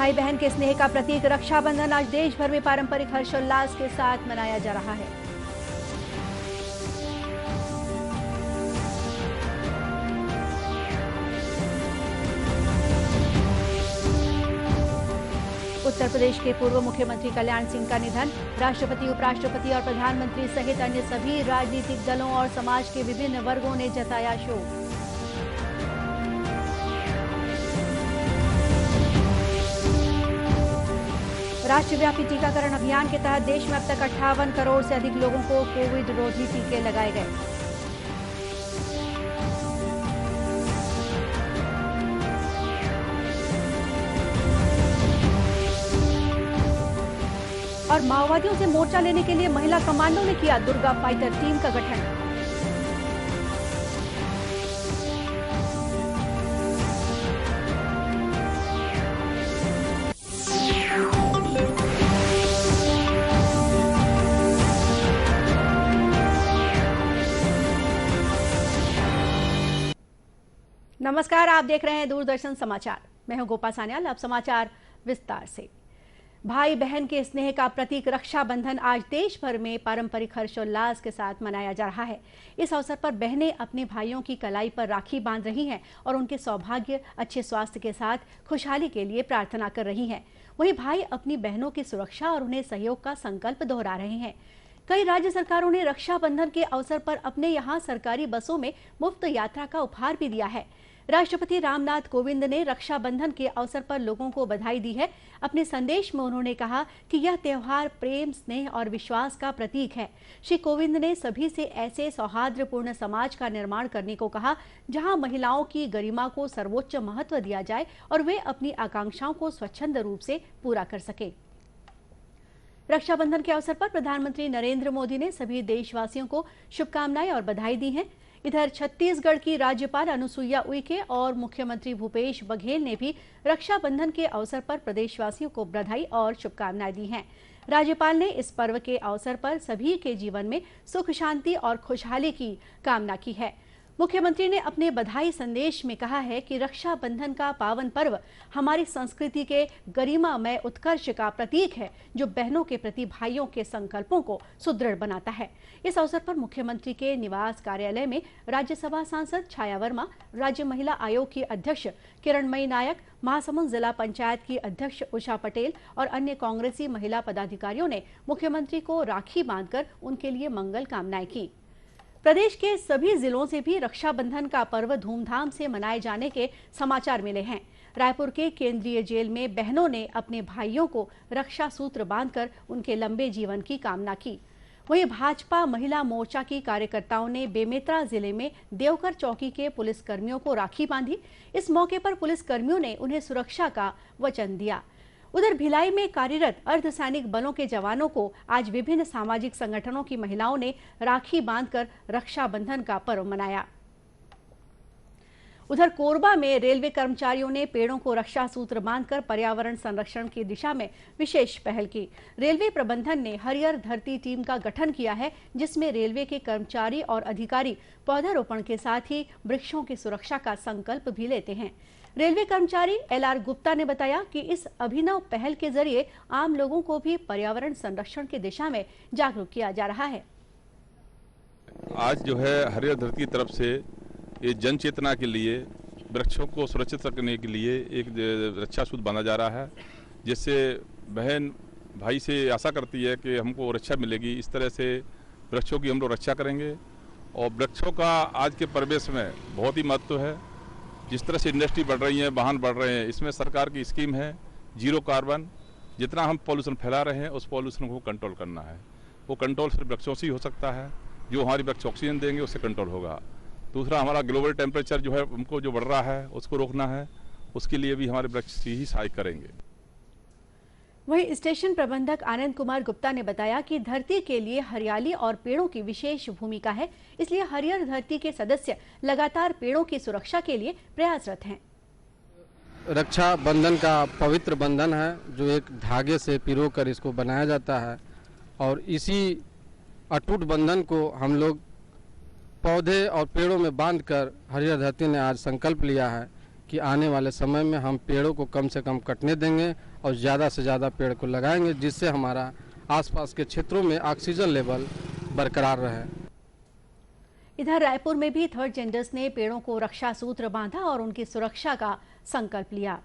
भाई बहन के स्नेह का प्रतीक रक्षाबंधन आज देश भर में पारंपरिक हर्षोल्लास के साथ मनाया जा रहा है। उत्तर प्रदेश के पूर्व मुख्यमंत्री कल्याण सिंह का निधन। राष्ट्रपति, उपराष्ट्रपति और प्रधानमंत्री सहित अन्य सभी राजनीतिक दलों और समाज के विभिन्न वर्गों ने जताया शोक। राष्ट्रव्यापी टीकाकरण अभियान के तहत देश में अब तक 58 करोड़ से अधिक लोगों को कोविड रोधी टीके लगाए गए। और माओवादियों से मोर्चा लेने के लिए महिला कमांडो ने किया दुर्गा फाइटर टीम का गठन। नमस्कार, आप देख रहे हैं दूरदर्शन समाचार। मैं हूं गोपा सान्याल। अब समाचार विस्तार से। भाई बहन के स्नेह का प्रतीक रक्षाबंधन आज देश भर में पारंपरिक हर्षोल्लास के साथ मनाया जा रहा है। इस अवसर पर बहनें अपने भाइयों की कलाई पर राखी बांध रही हैं और उनके सौभाग्य, अच्छे स्वास्थ्य के साथ खुशहाली के लिए प्रार्थना कर रही हैं। वहीं भाई अपनी बहनों की सुरक्षा और उन्हें सहयोग का संकल्प दोहरा रहे हैं। कई राज्य सरकारों ने रक्षाबंधन के अवसर पर अपने यहाँ सरकारी बसों में मुफ्त यात्रा का उपहार भी दिया है। राष्ट्रपति रामनाथ कोविंद ने रक्षाबंधन के अवसर पर लोगों को बधाई दी है। अपने संदेश में उन्होंने कहा कि यह त्योहार प्रेम, स्नेह और विश्वास का प्रतीक है। श्री कोविंद ने सभी से ऐसे सौहार्दपूर्ण समाज का निर्माण करने को कहा जहां महिलाओं की गरिमा को सर्वोच्च महत्व दिया जाए और वे अपनी आकांक्षाओं को स्वच्छंद रूप से पूरा कर सके। रक्षाबंधन के अवसर पर प्रधानमंत्री नरेंद्र मोदी ने सभी देशवासियों को शुभकामनाएं और बधाई दी हैं। इधर छत्तीसगढ़ की राज्यपाल अनुसुईया उइके और मुख्यमंत्री भूपेश बघेल ने भी रक्षाबंधन के अवसर पर प्रदेशवासियों को बधाई और शुभकामनाएं दी हैं। राज्यपाल ने इस पर्व के अवसर पर सभी के जीवन में सुख, शांति और खुशहाली की कामना की है। मुख्यमंत्री ने अपने बधाई संदेश में कहा है कि रक्षाबंधन का पावन पर्व हमारी संस्कृति के गरिमामय उत्कर्ष का प्रतीक है, जो बहनों के प्रति भाइयों के संकल्पों को सुदृढ़ बनाता है। इस अवसर पर मुख्यमंत्री के निवास कार्यालय में राज्यसभा सांसद छाया वर्मा, राज्य महिला आयोग की अध्यक्ष किरणमयी नायक, महासमुंद जिला पंचायत की अध्यक्ष उषा पटेल और अन्य कांग्रेसी महिला पदाधिकारियों ने मुख्यमंत्री को राखी बांधकर उनके लिए मंगल कामनाएं की। प्रदेश के सभी जिलों से भी रक्षाबंधन का पर्व धूमधाम से मनाए जाने के समाचार मिले हैं। रायपुर के केंद्रीय जेल में बहनों ने अपने भाइयों को रक्षा सूत्र बांधकर उनके लंबे जीवन की कामना की। वहीं भाजपा महिला मोर्चा की कार्यकर्ताओं ने बेमेतरा जिले में देवकर चौकी के पुलिसकर्मियों को राखी बांधी। इस मौके पर पुलिसकर्मियों ने उन्हें सुरक्षा का वचन दिया। उधर भिलाई में कार्यरत अर्धसैनिक बलों के जवानों को आज विभिन्न सामाजिक संगठनों की महिलाओं ने राखी बांधकर रक्षाबंधन का पर्व मनाया। उधर कोरबा में रेलवे कर्मचारियों ने पेड़ों को रक्षा सूत्र बांधकर पर्यावरण संरक्षण की दिशा में विशेष पहल की। रेलवे प्रबंधन ने हरियर धरती टीम का गठन किया है, जिसमें रेलवे के कर्मचारी और अधिकारी पौधारोपण के साथ ही वृक्षों की सुरक्षा का संकल्प भी लेते हैं। रेलवे कर्मचारी LR गुप्ता ने बताया कि इस अभिनव पहल के जरिए आम लोगों को भी पर्यावरण संरक्षण की दिशा में जागरूक किया जा रहा है। आज जो है हरियर धरती की तरफ से ये जन चेतना के लिए वृक्षों को सुरक्षित रखने के लिए एक रक्षा सूत्र बांधा जा रहा है, जिससे बहन भाई से आशा करती है कि हमको रक्षा मिलेगी। इस तरह से वृक्षों की हम लोग रक्षा करेंगे और वृक्षों का आज के परिवेश में बहुत ही महत्व है। जिस तरह से इंडस्ट्री बढ़ रही है, वाहन बढ़ रहे हैं, इसमें सरकार की स्कीम है जीरो कार्बन। जितना हम पॉल्यूशन फैला रहे हैं उस पॉल्यूशन को कंट्रोल करना है। वो कंट्रोल सिर्फ वृक्षों से ही हो सकता है। जो हमारी वृक्ष ऑक्सीजन देंगे उससे कंट्रोल होगा। दूसरा, हमारा ग्लोबल टेम्परेचर जो है उनको जो बढ़ रहा है उसको रोकना है, उसके लिए भी हमारे वृक्ष ही सहायक करेंगे। वहीं स्टेशन प्रबंधक आनंद कुमार गुप्ता ने बताया कि धरती के लिए हरियाली और पेड़ों की विशेष भूमिका है, इसलिए हरियर धरती के सदस्य लगातार पेड़ों की सुरक्षा के लिए प्रयासरत हैं। रक्षा बंधन का पवित्र बंधन है, जो एक धागे से पिरो कर इसको बनाया जाता है और इसी अटूट बंधन को हम लोग पौधे और पेड़ों में बांधकर हरियर धरती ने आज संकल्प लिया है कि आने वाले समय में हम पेड़ों को कम से कम कटने देंगे और ज़्यादा से ज़्यादा पेड़ को लगाएंगे, जिससे हमारा आसपास के क्षेत्रों में ऑक्सीजन लेवल बरकरार रहे। इधर रायपुर में भी थर्ड जेंडर्स ने पेड़ों को रक्षा सूत्र बांधा और उनकी सुरक्षा का संकल्प लिया।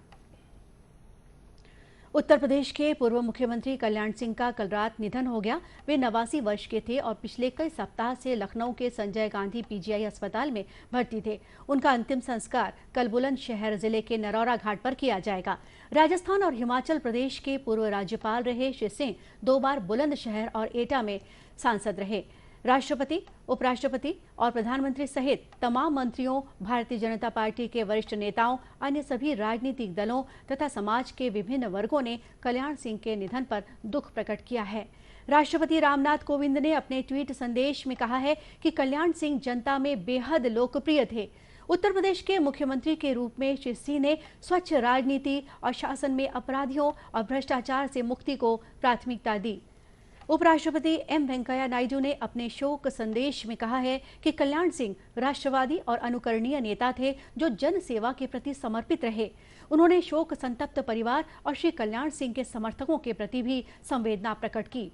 उत्तर प्रदेश के पूर्व मुख्यमंत्री कल्याण सिंह का कल रात निधन हो गया। वे 89 वर्ष के थे और पिछले कई सप्ताह से लखनऊ के संजय गांधी पीजीआई अस्पताल में भर्ती थे। उनका अंतिम संस्कार कल बुलंदशहर जिले के नरौरा घाट पर किया जाएगा। राजस्थान और हिमाचल प्रदेश के पूर्व राज्यपाल रहे श्री सिंह 2 बार बुलंदशहर और एटा में सांसद रहे। राष्ट्रपति, उपराष्ट्रपति और प्रधानमंत्री सहित तमाम मंत्रियों, भारतीय जनता पार्टी के वरिष्ठ नेताओं, अन्य सभी राजनीतिक दलों तथा समाज के विभिन्न वर्गों ने कल्याण सिंह के निधन पर दुख प्रकट किया है। राष्ट्रपति रामनाथ कोविंद ने अपने ट्वीट संदेश में कहा है कि कल्याण सिंह जनता में बेहद लोकप्रिय थे। उत्तर प्रदेश के मुख्यमंत्री के रूप में श्री सिंह ने स्वच्छ राजनीति और शासन में अपराधियों और भ्रष्टाचार से मुक्ति को प्राथमिकता दी। उपराष्ट्रपति एम वेंकैया नायडू ने अपने शोक संदेश में कहा है कि कल्याण सिंह राष्ट्रवादी और अनुकरणीय नेता थे जो जन सेवा के प्रति समर्पित रहे। उन्होंने शोक संतप्त परिवार और श्री कल्याण सिंह के समर्थकों के प्रति भी संवेदना प्रकट की।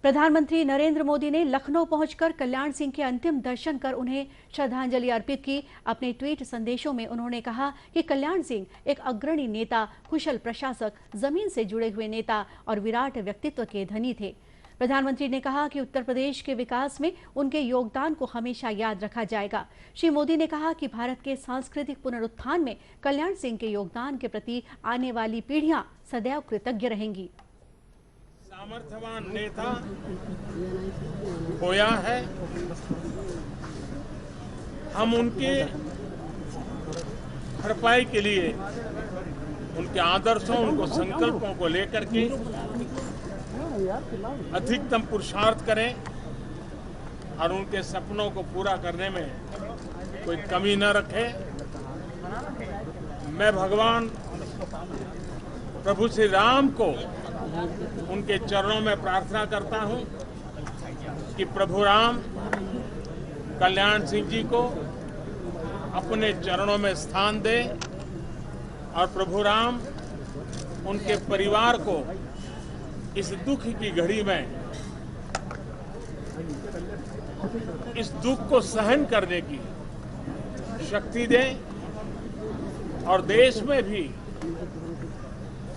प्रधानमंत्री नरेंद्र मोदी ने लखनऊ पहुंचकर कल्याण सिंह के अंतिम दर्शन कर उन्हें श्रद्धांजलि अर्पित की। अपने ट्वीट संदेशों में उन्होंने कहा कि कल्याण सिंह एक अग्रणी नेता, कुशल प्रशासक, जमीन से जुड़े हुए नेता और विराट व्यक्तित्व के धनी थे। प्रधानमंत्री ने कहा कि उत्तर प्रदेश के विकास में उनके योगदान को हमेशा याद रखा जाएगा। श्री मोदी ने कहा कि भारत के सांस्कृतिक पुनरुत्थान में कल्याण सिंह के योगदान के प्रति आने वाली पीढ़ियां सदैव कृतज्ञ रहेंगी। सामर्थ्यवान नेता खोया है। हम उनके भरपाई के लिए उनके आदर्शों, उनको संकल्पों को लेकर के अधिकतम पुरुषार्थ करें और उनके सपनों को पूरा करने में कोई कमी न रखें। मैं भगवान प्रभु श्री राम को उनके चरणों में प्रार्थना करता हूं कि प्रभु राम कल्याण सिंह जी को अपने चरणों में स्थान दे और प्रभु राम उनके परिवार को इस दुख की घड़ी में इस दुख को सहन करने की शक्ति दे और देश में भी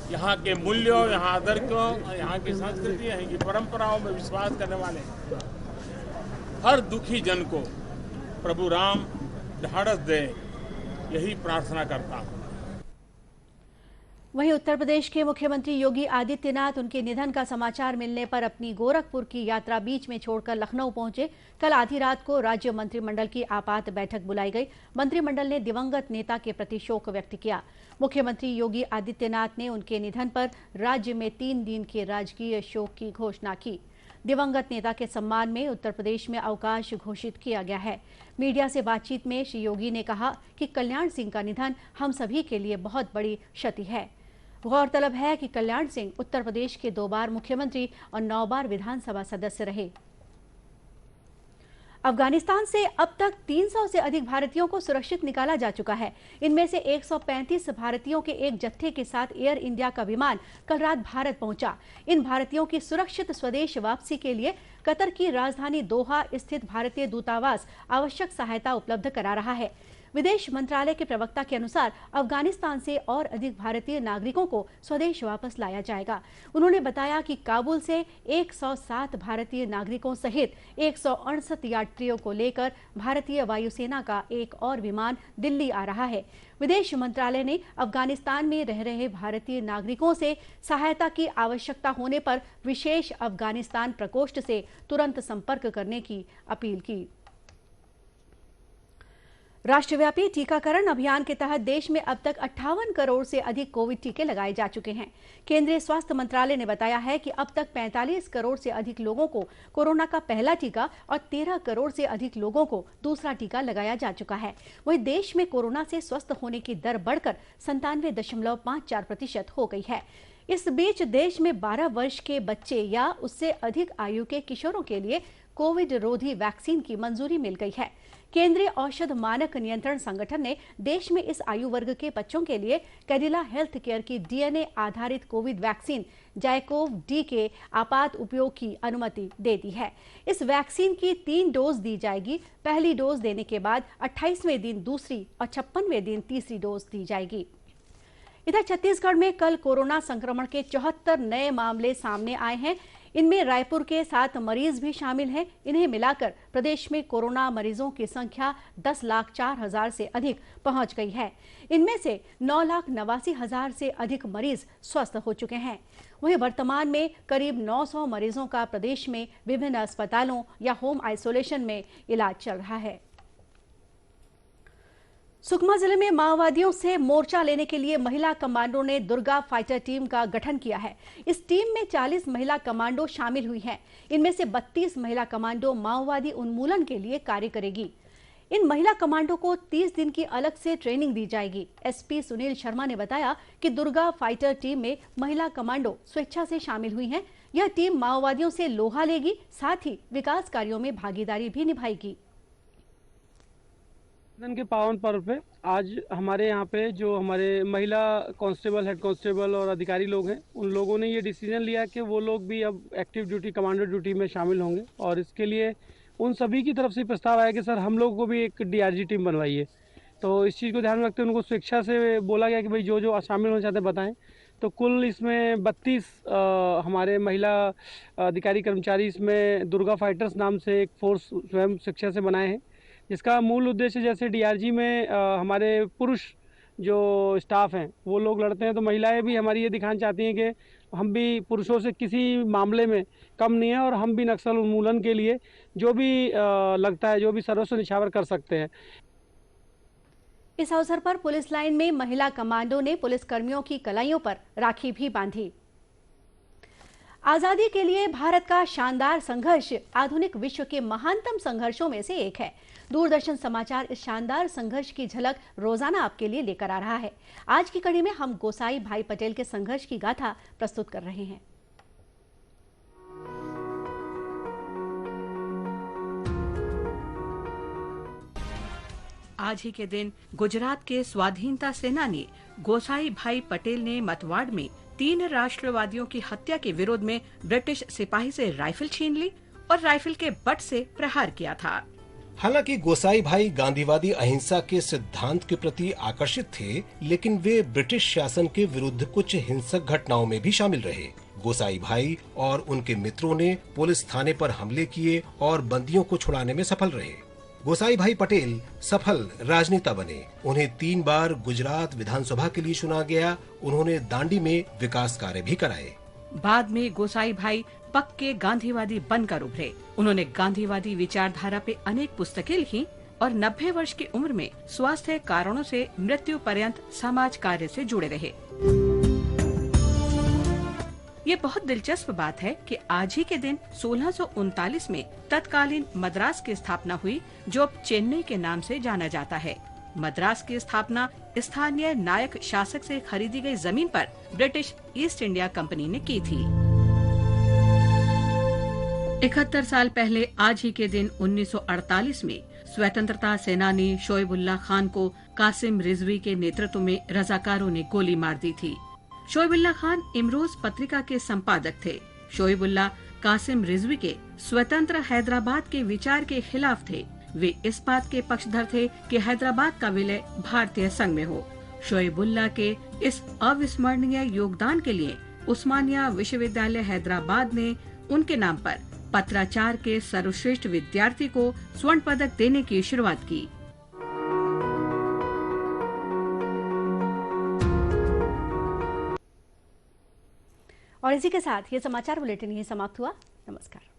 यहाँ के मूल्यों, यहाँ आदर को, यहाँ की संस्कृति, यहाँ की परंपराओं में विश्वास करने वाले हर दुखी जन को प्रभु राम ढाढ़स दे, यही प्रार्थना करता हूँ। वहीं उत्तर प्रदेश के मुख्यमंत्री योगी आदित्यनाथ उनके निधन का समाचार मिलने पर अपनी गोरखपुर की यात्रा बीच में छोड़कर लखनऊ पहुंचे। कल आधी रात को राज्य मंत्रिमंडल की आपात बैठक बुलाई गई। मंत्रिमंडल ने दिवंगत नेता के प्रति शोक व्यक्त किया। मुख्यमंत्री योगी आदित्यनाथ ने उनके निधन पर राज्य में 3 दिन के राजकीय शोक की घोषणा की। दिवंगत नेता के सम्मान में उत्तर प्रदेश में अवकाश घोषित किया गया है। मीडिया से बातचीत में श्री योगी ने कहा कि कल्याण सिंह का निधन हम सभी के लिए बहुत बड़ी क्षति है। गौरतलब है कि कल्याण सिंह उत्तर प्रदेश के 2 बार मुख्यमंत्री और 9 बार विधानसभा सदस्य रहे। अफगानिस्तान से अब तक 300 से अधिक भारतीयों को सुरक्षित निकाला जा चुका है। इनमें से 135 भारतीयों के एक जत्थे के साथ एयर इंडिया का विमान कल रात भारत पहुंचा। इन भारतीयों की सुरक्षित स्वदेश वापसी के लिए कतर की राजधानी दोहा स्थित भारतीय दूतावास आवश्यक सहायता उपलब्ध करा रहा है। विदेश मंत्रालय के प्रवक्ता के अनुसार अफगानिस्तान से और अधिक भारतीय नागरिकों को स्वदेश वापस लाया जाएगा। उन्होंने बताया कि काबुल से 107 भारतीय नागरिकों सहित 168 यात्रियों को लेकर भारतीय वायुसेना का एक और विमान दिल्ली आ रहा है। विदेश मंत्रालय ने अफगानिस्तान में रह रहे भारतीय नागरिकों से सहायता की आवश्यकता होने पर विशेष अफगानिस्तान प्रकोष्ठ से तुरंत संपर्क करने की अपील की। राष्ट्रव्यापी टीकाकरण अभियान के तहत देश में अब तक 58 करोड़ से अधिक कोविड टीके लगाए जा चुके हैं। केंद्रीय स्वास्थ्य मंत्रालय ने बताया है कि अब तक 45 करोड़ से अधिक लोगों को कोरोना का पहला टीका और 13 करोड़ से अधिक लोगों को दूसरा टीका लगाया जा चुका है। वहीं देश में कोरोना से स्वस्थ होने की दर बढ़कर 97.54% हो गई है। इस बीच देश में 12 वर्ष के बच्चे या उससे अधिक आयु के किशोरों के लिए कोविड रोधी वैक्सीन की मंजूरी मिल गई है। केंद्रीय औषध मानक नियंत्रण संगठन ने देश में इस आयु वर्ग के बच्चों के लिए कैडिला हेल्थ केयर की डीएनए आधारित कोविड वैक्सीन जाइकोव-डी के आपात उपयोग की अनुमति दे दी है। इस वैक्सीन की 3 डोज दी जाएगी। पहली डोज देने के बाद 28वें दिन दूसरी और 56वें दिन तीसरी डोज दी जाएगी। इधर छत्तीसगढ़ में कल कोरोना संक्रमण के 74 नए मामले सामने आए हैं। इनमें रायपुर के 7 मरीज भी शामिल हैं। इन्हें मिलाकर प्रदेश में कोरोना मरीजों की संख्या 10,04,000 से अधिक पहुंच गई है। इनमें से 9,89,000 से अधिक मरीज स्वस्थ हो चुके हैं। वहीं वर्तमान में करीब 900 मरीजों का प्रदेश में विभिन्न अस्पतालों या होम आइसोलेशन में इलाज चल रहा है। सुकमा जिले में माओवादियों से मोर्चा लेने के लिए महिला कमांडो ने दुर्गा फाइटर टीम का गठन किया है। इस टीम में 40 महिला कमांडो शामिल हुई हैं। इनमें से 32 महिला कमांडो माओवादी उन्मूलन के लिए कार्य करेगी। इन महिला कमांडो को 30 दिन की अलग से ट्रेनिंग दी जाएगी। एसपी सुनील शर्मा ने बताया कि दुर्गा फाइटर टीम में महिला कमांडो स्वेच्छा से शामिल हुई हैं। यह टीम माओवादियों से लोहा लेगी, साथ ही विकास कार्यों में भागीदारी भी निभाएगी। के पावन पर्व पे आज हमारे यहाँ पे जो हमारे महिला कांस्टेबल, हेड कांस्टेबल और अधिकारी लोग हैं, उन लोगों ने ये डिसीजन लिया कि वो लोग भी अब एक्टिव ड्यूटी, कमांडो ड्यूटी में शामिल होंगे। और इसके लिए उन सभी की तरफ से प्रस्ताव आया कि सर हम लोग को भी एक डीआरजी टीम बनवाइए। तो इस चीज़ को ध्यान में रखते हुए उनको स्वेच्छा से बोला गया कि भाई जो जो शामिल होना चाहते हैं बताएं। तो कुल इसमें 32 हमारे महिला अधिकारी कर्मचारी इसमें दुर्गा फाइटर्स नाम से एक फोर्स स्वयं स्वेच्छा से बनाए हैं, जिसका मूल उद्देश्य जैसे डीआरजी में हमारे पुरुष जो स्टाफ हैं वो लोग लड़ते हैं, तो महिलाएं भी हमारी ये दिखाना चाहती हैं कि हम भी पुरुषों से किसी मामले में कम नहीं है और हम भी नक्सल उन्मूलन के लिए जो भी लगता है, जो भी सर्वस्व निछावर कर सकते हैं। इस अवसर पर पुलिस लाइन में महिला कमांडो ने पुलिस कर्मियों की कलाइयों पर राखी भी बांधी। आजादी के लिए भारत का शानदार संघर्ष आधुनिक विश्व के महानतम संघर्षों में से एक है। दूरदर्शन समाचार इस शानदार संघर्ष की झलक रोजाना आपके लिए लेकर आ रहा है। आज की कड़ी में हम गोसाई भाई पटेल के संघर्ष की गाथा प्रस्तुत कर रहे हैं। आज ही के दिन गुजरात के स्वाधीनता सेनानी गोसाई भाई पटेल ने मतवाड़ में 3 राष्ट्रवादियों की हत्या के विरोध में ब्रिटिश सिपाही से राइफल छीन ली और राइफल के बट से प्रहार किया था। हालांकि गोसाई भाई गांधीवादी अहिंसा के सिद्धांत के प्रति आकर्षित थे, लेकिन वे ब्रिटिश शासन के विरुद्ध कुछ हिंसक घटनाओं में भी शामिल रहे। गोसाई भाई और उनके मित्रों ने पुलिस थाने पर हमले किए और बंदियों को छुड़ाने में सफल रहे। गोसाई भाई पटेल सफल राजनेता बने। उन्हें 3 बार गुजरात विधानसभा के लिए चुना गया। उन्होंने दांडी में विकास कार्य भी कराए। बाद में गोसाई भाई पक्के गांधीवादी बनकर उभरे। उन्होंने गांधीवादी विचारधारा पे अनेक पुस्तकें लिखी और 90 वर्ष की उम्र में स्वास्थ्य कारणों से मृत्यु पर्यंत समाज कार्य से जुड़े रहे। ये बहुत दिलचस्प बात है कि आज ही के दिन 1639 में तत्कालीन मद्रास की स्थापना हुई, जो अब चेन्नई के नाम से जाना जाता है। मद्रास की स्थापना स्थानीय नायक शासक से खरीदी गई जमीन पर ब्रिटिश ईस्ट इंडिया कंपनी ने की थी। 71 साल पहले आज ही के दिन 1948 में स्वतंत्रता सेनानी शोएबुल्लाह खान को कासिम रिजवी के नेतृत्व में रजाकारों ने गोली मार दी थी। शोएबुल्लाह खान इमरोज पत्रिका के संपादक थे। शोएबुल्लाह कासिम रिजवी के स्वतंत्र हैदराबाद के विचार के खिलाफ थे। वे इस बात के पक्षधर थे कि हैदराबाद का विलय भारतीय संघ में हो। शोएबुल्लाह के इस अविस्मरणीय योगदान के लिए उस्मानिया विश्वविद्यालय हैदराबाद ने उनके नाम पर पत्राचार के सर्वश्रेष्ठ विद्यार्थी को स्वर्ण पदक देने की शुरुआत की। और इसी के साथ ये समाचार बुलेटिन यही समाप्त हुआ। नमस्कार।